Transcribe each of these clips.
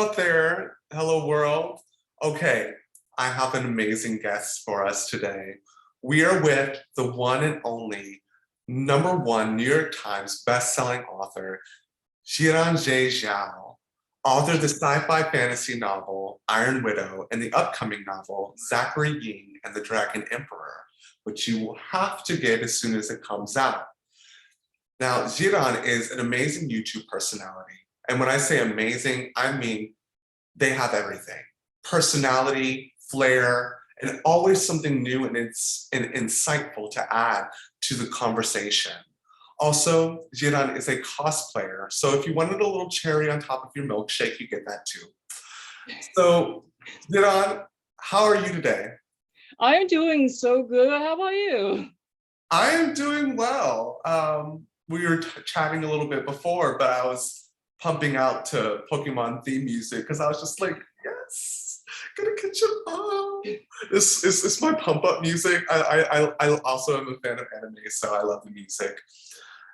out there. Hello, world. Okay, I have an amazing guest for us today. We are with the one and only #1 New York Times bestselling author, Xiran Jay Zhao, author of the sci-fi fantasy novel Iron Widow and the upcoming novel Zachary Ying and the Dragon Emperor, which you will have to get as soon as it comes out. Now, Xiran is an amazing YouTube personality. And when I say amazing, I mean they have everything: personality, flair, and always something new and insightful to add to the conversation. Also, Xiran is a cosplayer. So if you wanted a little cherry on top of your milkshake, you get that too. So, Xiran, how are you today? I'm doing so good. How about you? I am doing well. We were chatting a little bit before, but I was pumping out to Pokemon theme music because I was just like, yes, gonna catch it up. It's my pump up music. I also am a fan of anime, so I love the music.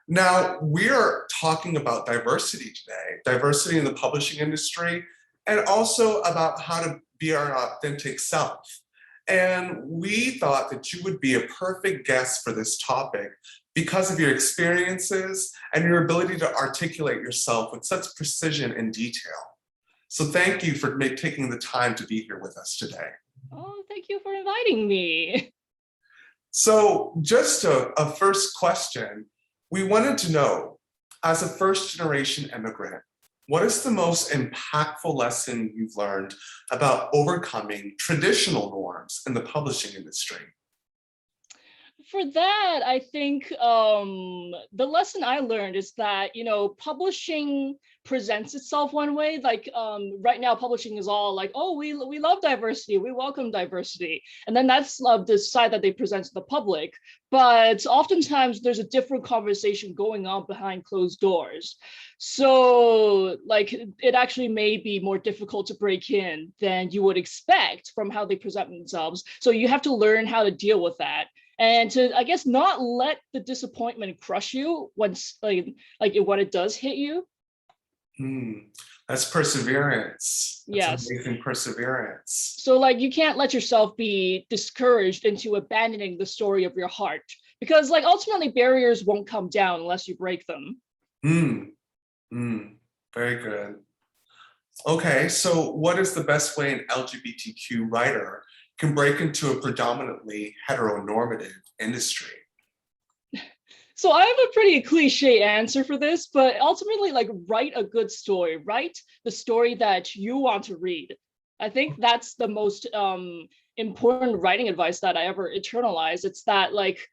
Now, we are talking about diversity today, diversity in the publishing industry, and also about how to be our authentic self. And we thought that you would be a perfect guest for this topic because of your experiences and your ability to articulate yourself with such precision and detail. So thank you for taking the time to be here with us today. Oh, thank you for inviting me. So just a first question, we wanted to know, as a first generation immigrant, what is the most impactful lesson you've learned about overcoming traditional norms in the publishing industry? For that, I think the lesson I learned is that, publishing presents itself one way. Like right now, publishing is all like, oh, we love diversity, we welcome diversity. And then that's the side that they present to the public. But oftentimes there's a different conversation going on behind closed doors. So like it actually may be more difficult to break in than you would expect from how they present themselves. So you have to learn how to deal with that. And to, I guess, not let the disappointment crush you once, like when it does hit you. That's perseverance. That's Yes. amazing perseverance. So like you can't let yourself be discouraged into abandoning the story of your heart, because like ultimately barriers won't come down unless you break them. Very good. Okay, so what is the best way an LGBTQ writer can break into a predominantly heteronormative industry? So I have a pretty cliche answer for this, but ultimately, like, write a good story, write the story that you want to read. I think that's the most important writing advice that I ever internalized. It's that like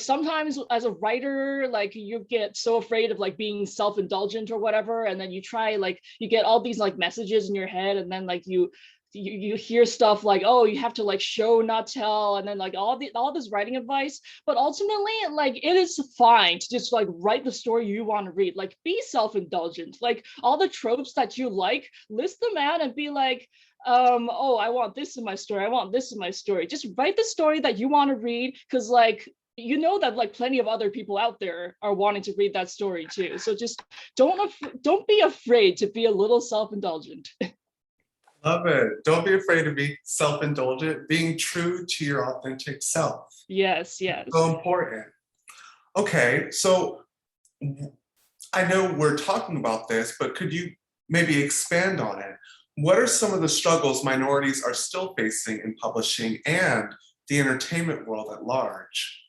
sometimes as a writer, like you get so afraid of like being self-indulgent or whatever, and then you try, like, you get all these like messages in your head, and then like you hear stuff like, oh, you have to like show not tell, and then like all this writing advice. But ultimately, like, it is fine to just like write the story you want to read. Like, be self-indulgent. Like, all the tropes that you like, list them out and be like, oh, I want this in my story, I want this in my story. Just write the story that you want to read, because like, you know that like plenty of other people out there are wanting to read that story too. So just don't be afraid to be a little self-indulgent. Love it. Don't be afraid to be self-indulgent, being true to your authentic self. Yes, So yes. important. Okay, so I know we're talking about this, but could you maybe expand on it? What are some of the struggles minorities are still facing in publishing and the entertainment world at large?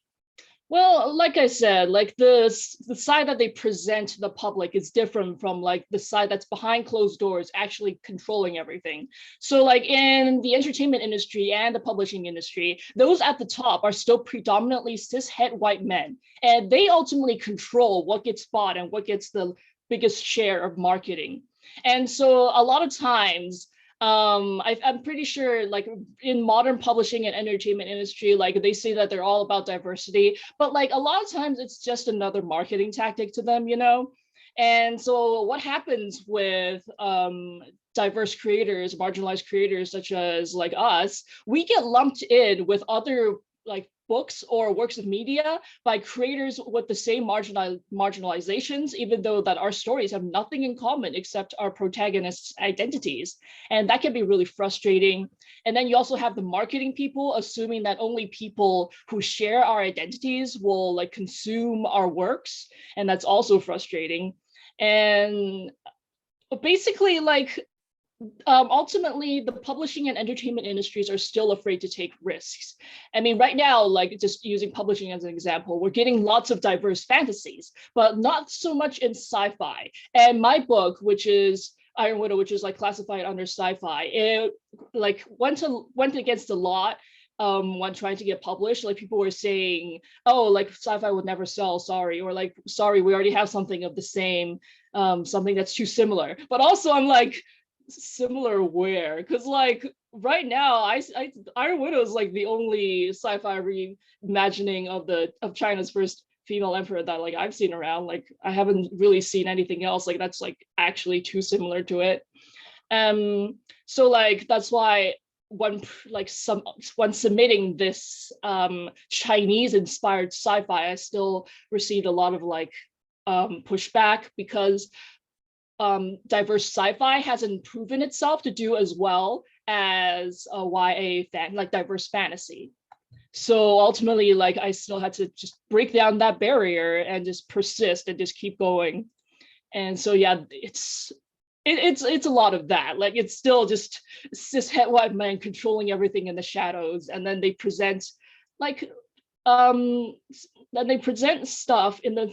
Well, like I said, like the side that they present to the public is different from like the side that's behind closed doors, actually controlling everything. So like in the entertainment industry and the publishing industry, those at the top are still predominantly cishet white men, and they ultimately control what gets bought and what gets the biggest share of marketing. And so a lot of times, I'm pretty sure like in modern publishing and entertainment industry, like they say that they're all about diversity, but like a lot of times it's just another marketing tactic to them, you know? And so what happens with diverse creators, marginalized creators such as like us, we get lumped in with other like books or works of media by creators with the same marginalizations, even though that our stories have nothing in common except our protagonists' identities. And that can be really frustrating. And then you also have the marketing people assuming that only people who share our identities will like consume our works. And that's also frustrating. And basically, like ultimately the publishing and entertainment industries are still afraid to take risks. I mean, right now, like just using publishing as an example, we're getting lots of diverse fantasies, but not so much in sci-fi. And my book, which is Iron Widow, which is like classified under sci-fi, it like went against the law when trying to get published. Like people were saying, oh, like sci-fi would never sell, sorry, or like, sorry, we already have something of the same, something that's too similar. But also I'm like, similar where? Because like right now, Iron Widow is like the only sci-fi reimagining of China's first female emperor that like I've seen around. Like I haven't really seen anything else like that's like actually too similar to it. So like that's why when submitting this Chinese inspired sci-fi, I still received a lot of like pushback because diverse sci-fi hasn't proven itself to do as well as YA like diverse fantasy. So ultimately, like I still had to just break down that barrier and just persist and just keep going. And so yeah, it's a lot of that. Like it's still just cis het white men controlling everything in the shadows, and then they present like then they present stuff in the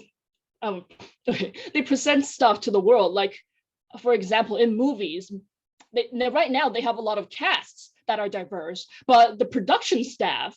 they present stuff to the world. Like, for example, in movies, right now they have a lot of casts that are diverse, but the production staff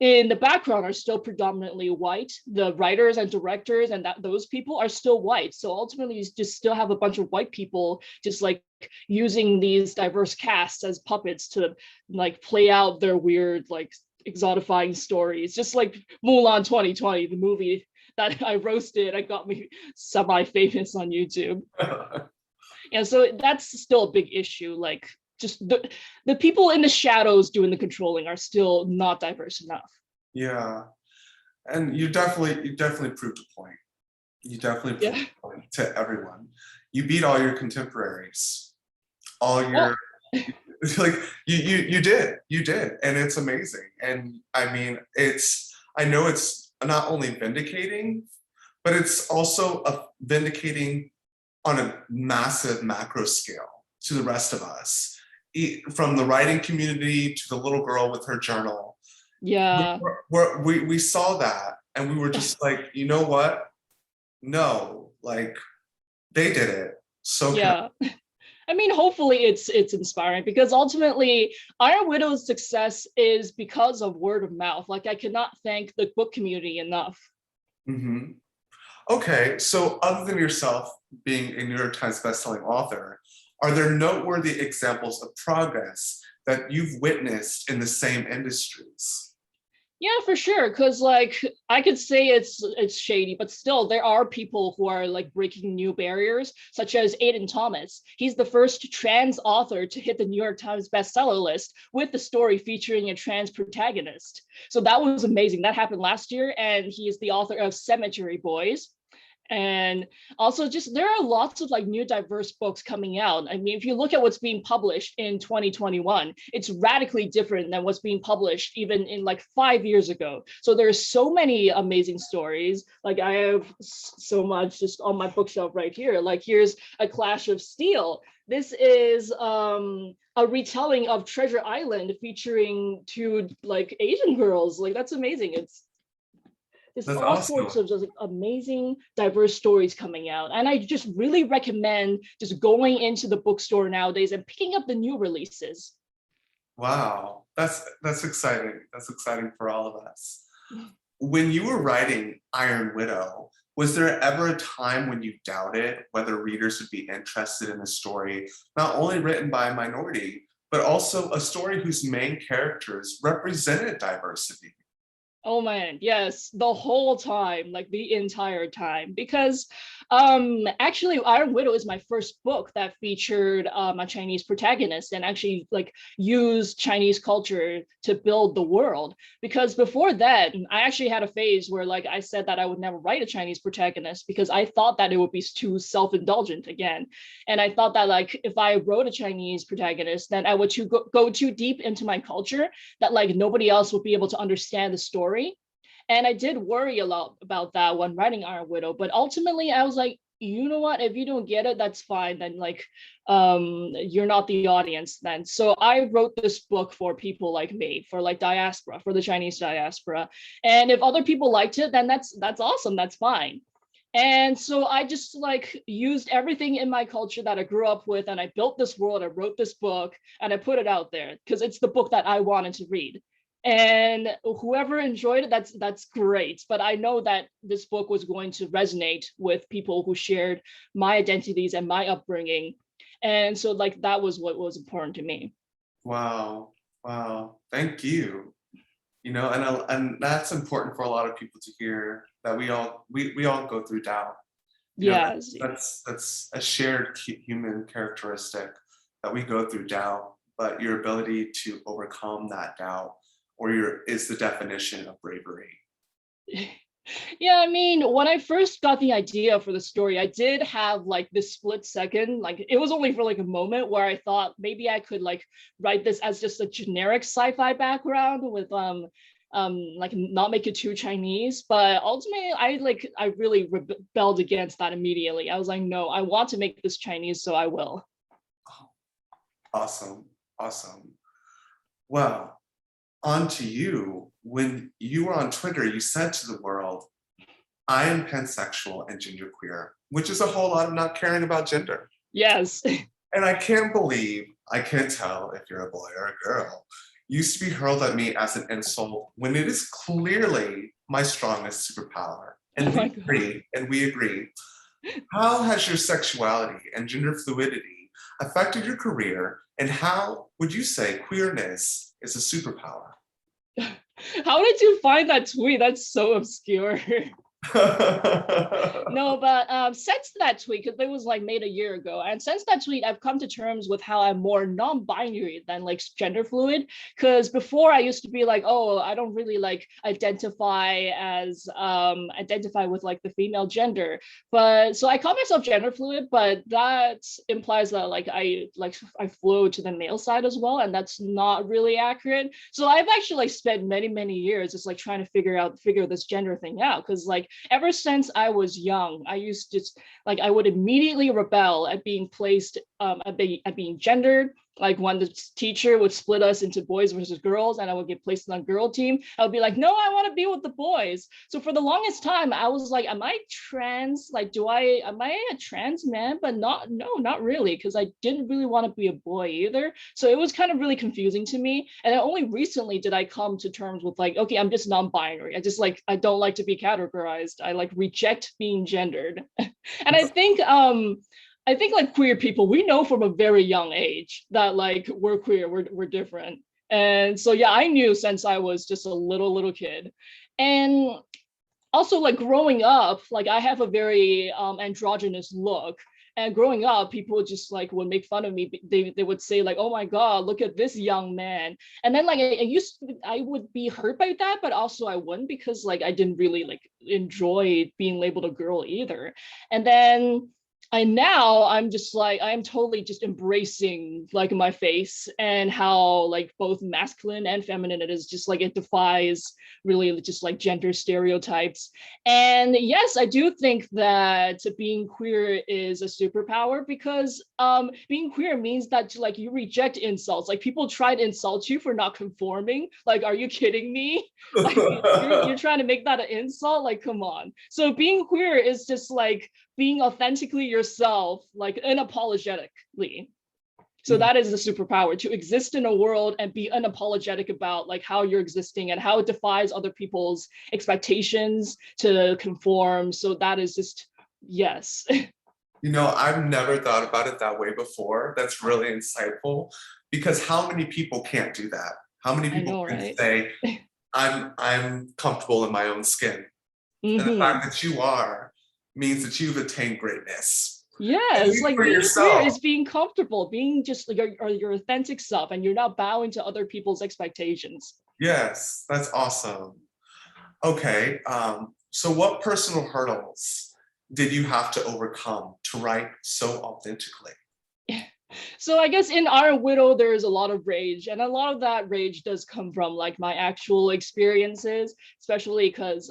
in the background are still predominantly white. The writers and directors and those people are still white. So ultimately, you just still have a bunch of white people just like using these diverse casts as puppets to like play out their weird like exotifying stories, just like Mulan 2020, the movie that I roasted and got me semi-famous on YouTube. And so that's still a big issue. Like just the people in the shadows doing the controlling are still not diverse enough. Yeah. And you definitely proved a point. You definitely proved a point to everyone. You beat all your contemporaries. All your like you did. And it's amazing. And I mean, I know it's not only vindicating, but it's also vindicating on a massive macro scale to the rest of us, from the writing community to the little girl with her journal. Yeah. We saw that and we were just like, you know what? No, like they did it. So yeah. I mean, hopefully it's inspiring, because ultimately Iron Widow's success is because of word of mouth. Like I cannot thank the book community enough. Mm-hmm. Okay, so other than yourself being a New York Times bestselling author, are there noteworthy examples of progress that you've witnessed in the same industries? Yeah, for sure. Because like I could say it's shady, but still there are people who are like breaking new barriers, such as Aiden Thomas. He's the first trans author to hit the New York Times bestseller list with the story featuring a trans protagonist. So that was amazing. That happened last year, and he is the author of Cemetery Boys. And also just there are lots of like new diverse books coming out. I mean, if you look at what's being published in 2021, it's radically different than what's being published even in like 5 years ago. So there's so many amazing stories. Like I have so much just on my bookshelf right here. Like here's A Clash of Steel. This is a retelling of Treasure Island featuring two like Asian girls. Like that's amazing. There's That's all awesome. sorts of just amazing, diverse stories coming out. And I just really recommend just going into the bookstore nowadays and picking up the new releases. Wow, that's exciting. That's exciting for all of us. When you were writing Iron Widow, was there ever a time when you doubted whether readers would be interested in a story not only written by a minority, but also a story whose main characters represented diversity? Oh man, yes, the whole time, like the entire time. Because actually Iron Widow is my first book that featured a Chinese protagonist and actually like used Chinese culture to build the world. Because before that, I actually had a phase where like I said that I would never write a Chinese protagonist because I thought that it would be too self-indulgent again. And I thought that like if I wrote a Chinese protagonist, then I would go too deep into my culture that like nobody else would be able to understand the story. And I did worry a lot about that when writing Iron Widow, but ultimately I was like, you know what, if you don't get it, that's fine. Then like you're not the audience then. So I wrote this book for people like me, for like diaspora, for the Chinese diaspora. And if other people liked it, then that's awesome, that's fine. And so I just like used everything in my culture that I grew up with, and I built this world, I wrote this book, and I put it out there because it's the book that I wanted to read. And whoever enjoyed it, that's great. But I know that this book was going to resonate with people who shared my identities and my upbringing. And so like that was what was important to me. Wow, wow, thank you. You know, and that's important for a lot of people to hear, that we all go through doubt. You know, Yes. that's a shared human characteristic, that we go through doubt, but your ability to overcome that doubt or your is the definition of bravery. Yeah, I mean, when I first got the idea for the story, I did have like this split second, like it was only for like a moment where I thought maybe I could like write this as just a generic sci-fi background with like not make it too Chinese. But ultimately I really rebelled against that immediately. I was like, no, I want to make this Chinese, so I will. Oh, awesome, awesome. Well, on to you. When you were on Twitter, you said to the world, I am pansexual and genderqueer, which is a whole lot of not caring about gender. Yes. And I can't believe, I can't tell if you're a boy or a girl, used to be hurled at me as an insult when it is clearly my strongest superpower. Oh And my we God. agree, and we agree. How has your sexuality and gender fluidity affected your career, and how would you say queerness is a superpower? How did you find that tweet? That's so obscure. No, but since that tweet, because it was like made a year ago, and since that tweet, I've come to terms with how I'm more non-binary than like gender fluid. Because before I used to be like, oh, I don't really like identify with like the female gender. But so I call myself gender fluid, but that implies that I flow to the male side as well, and that's not really accurate. So I've actually like spent many years just like trying to figure this gender thing out, because like ever since I was young, I used to like I would immediately rebel at being placed at being gendered. Like when the teacher would split us into boys versus girls, and I would get placed on a girl team, I would be like, no, I want to be with the boys. So for the longest time, I was like, am I trans? Like, am I a trans man? But not really, because I didn't really want to be a boy either. So it was kind of really confusing to me. And then only recently did I come to terms with like, okay, I'm just non-binary. I don't like to be categorized. I like reject being gendered. And I think like queer people, we know from a very young age that like we're queer, we're different. And so yeah, I knew since I was just a little kid. And also like growing up, like I have a very androgynous look. And growing up, people just like would make fun of me. They would say like, "Oh my God, look at this young man." And then like I would be hurt by that, but also I wouldn't, because like I didn't really like enjoy being labeled a girl either. And then now I'm just like I'm totally just embracing like my face and how like both masculine and feminine it is, just like it defies really just like gender stereotypes. And yes, I do think that being queer is a superpower, because being queer means that like you reject insults. Like people try to insult you for not conforming. Like, are you kidding me? Like you're trying to make that an insult? Like, come on. So being queer is just like being authentically yourself, like unapologetically. So that is the superpower, to exist in a world and be unapologetic about like how you're existing and how it defies other people's expectations to conform. So that is just, yes. You know, I've never thought about it that way before. That's really insightful, because how many people can't do that? How many I people know, can right? say, I'm comfortable in my own skin. And the Hmm. fact that you are means that you've attained greatness. At Yes, least like for being queer yourself. is being comfortable, being just like your authentic self, and you're not bowing to other people's expectations. Yes, that's awesome. Okay, so what personal hurdles did you have to overcome to write so authentically? So I guess in Iron Widow, there is a lot of rage, and a lot of that rage does come from like my actual experiences, especially because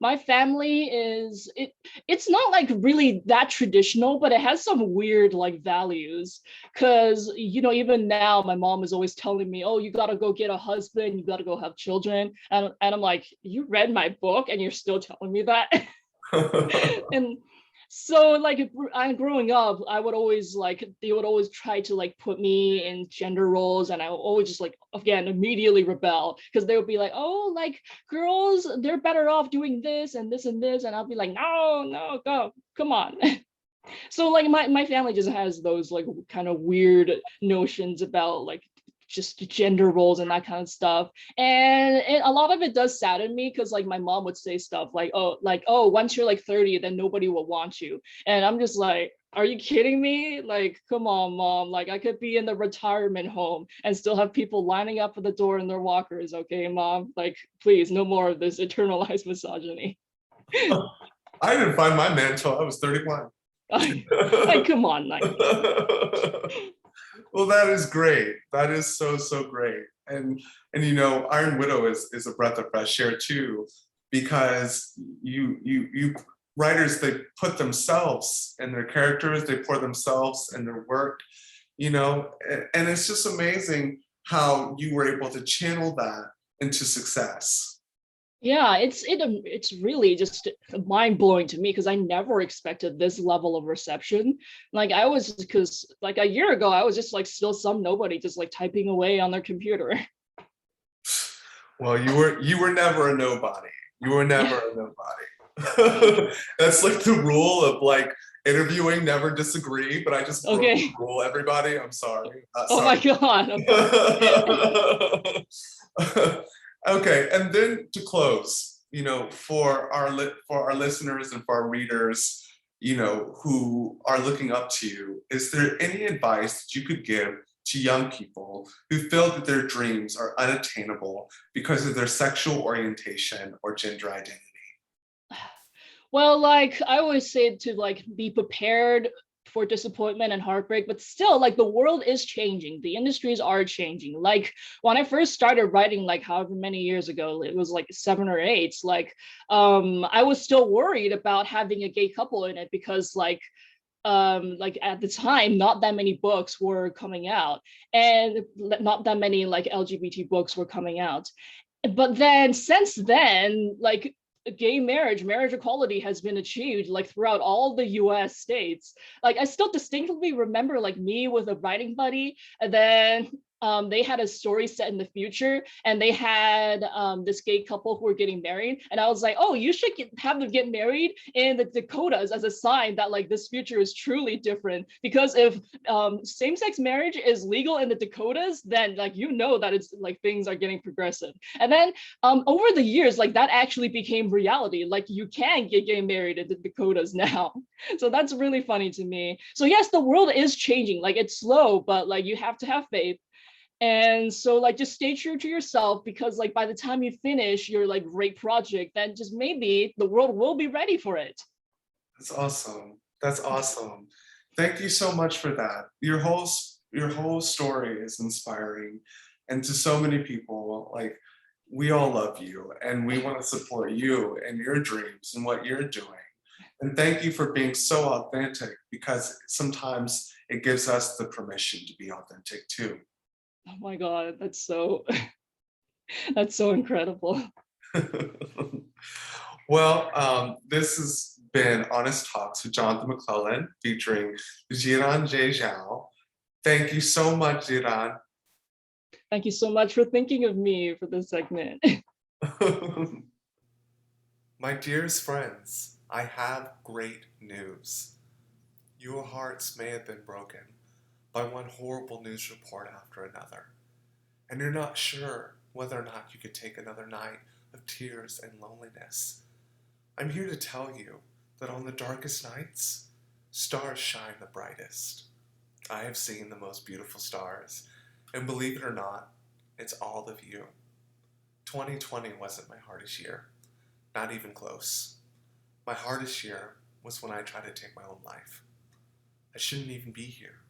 my family is it's not like really that traditional, but it has some weird like values. Because even now, my mom is always telling me, "Oh, you gotta go get a husband, you gotta go have children," and I'm like, "You read my book, and you're still telling me that?" And so like I'm growing up, I would always like they would always try to like put me in gender roles, and I would always just like again immediately rebel because they would be like, oh, like girls, they're better off doing this and this and this, and I'll be like, no, no, go, come on. So like my family just has those like kind of weird notions about like just gender roles and that kind of stuff, and a lot of it does sadden me because like my mom would say stuff like oh once you're like 30 then nobody will want you, and I'm just like, are you kidding me? Like, come on, mom. Like, I could be in the retirement home and still have people lining up at the door in their walkers. Okay, mom. Like, please, no more of this internalized misogyny. I didn't find my man until I was 31. Like, come on, like, Well, that is great. That is so, so great. And Iron Widow is a breath of fresh air too, because you writers, they put themselves in their characters, they pour themselves in their work, and it's just amazing how you were able to channel that into success. yeah, it's really just mind blowing to me because I never expected this level of reception. Like, I was because like a year ago, I was just like still some nobody just like typing away on their computer. Well, you were never a nobody. You were Yeah. never a nobody. That's like the rule of like interviewing, never disagree, but I just broke the Okay. rule, everybody. I'm sorry. Oh my God. Okay. Okay, and then to close, for our listeners and for our readers, who are looking up to you, is there any advice that you could give to young people who feel that their dreams are unattainable because of their sexual orientation or gender identity? Well, like I always say to like be prepared for disappointment and heartbreak, but still like the world is changing. The industries are changing. Like when I first started writing, like however many years ago, it was like 7 or 8, I was still worried about having a gay couple in it because like at the time not that many books were coming out, and not that many like LGBT books were coming out. But then since then, like gay marriage equality has been achieved like throughout all the US states. Like I still distinctly remember like me with a writing buddy, and then they had a story set in the future, and they had this gay couple who were getting married, and I was like, oh, you should have them get married in the Dakotas as a sign that like this future is truly different, because if same-sex marriage is legal in the Dakotas, then like that it's like things are getting progressive. And then over the years, like that actually became reality. Like you can get gay married in the Dakotas now. So that's really funny to me. So yes, the world is changing. Like it's slow, but like you have to have faith. And so like just stay true to yourself, because like by the time you finish your like great project, then just maybe the world will be ready for it. That's awesome. That's awesome. Thank you so much for that. Your whole story is inspiring, and to so many people, like we all love you, and we want to support you and your dreams and what you're doing. And thank you for being so authentic, because sometimes it gives us the permission to be authentic too. Oh my God, that's so that's so incredible. Well, this has been Honest Talks with Jonathon McClellan featuring Xiran Jay Zhao. Thank you so much, Xiran. Thank you so much for thinking of me for this segment. My dearest friends, I have great news. Your hearts may have been broken by one horrible news report after another, and you're not sure whether or not you could take another night of tears and loneliness. I'm here to tell you that on the darkest nights, stars shine the brightest. I have seen the most beautiful stars, and believe it or not, it's all of you. 2020 wasn't my hardest year, not even close. My hardest year was when I tried to take my own life. I shouldn't even be here.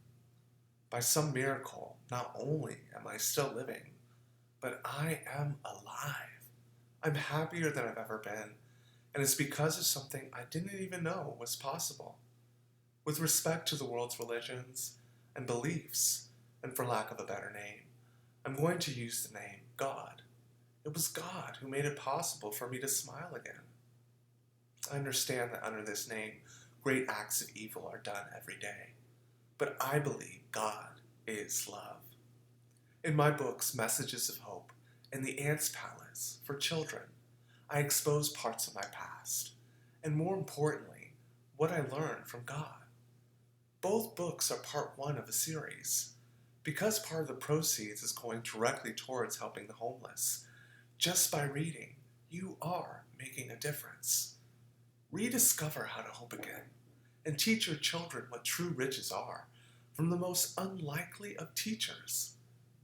By some miracle, not only am I still living, but I am alive. I'm happier than I've ever been, and it's because of something I didn't even know was possible. With respect to the world's religions and beliefs, and for lack of a better name, I'm going to use the name God. It was God who made it possible for me to smile again. I understand that under this name, great acts of evil are done every day, but I believe God is love. In my books, Messages of Hope and The Ant's Palace for Children, I expose parts of my past, and more importantly, what I learned from God. Both books are part one of a series. Because part of the proceeds is going directly towards helping the homeless, just by reading, you are making a difference. Rediscover how to hope again, and teach your children what true riches are from the most unlikely of teachers.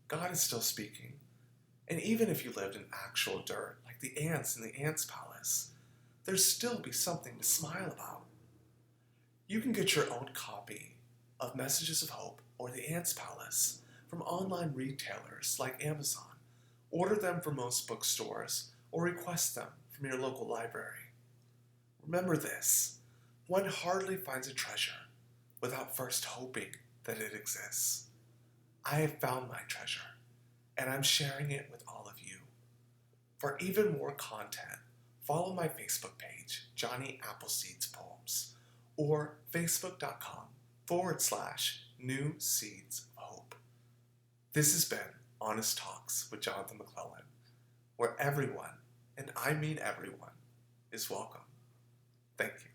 God is still speaking, and even if you lived in actual dirt, like the ants in the ants' palace, there'd still be something to smile about. You can get your own copy of Messages of Hope or The Ants Palace from online retailers like Amazon. Order them from most bookstores or request them from your local library. Remember this, one hardly finds a treasure without first hoping that it exists. I have found my treasure, and I'm sharing it with all of you. For even more content, follow my Facebook page, Johnny Appleseed's Poems, or facebook.com/New Seeds of Hope. This has been Honest Talks with Jonathon McClellan, where everyone, and I mean everyone, is welcome. Thank you.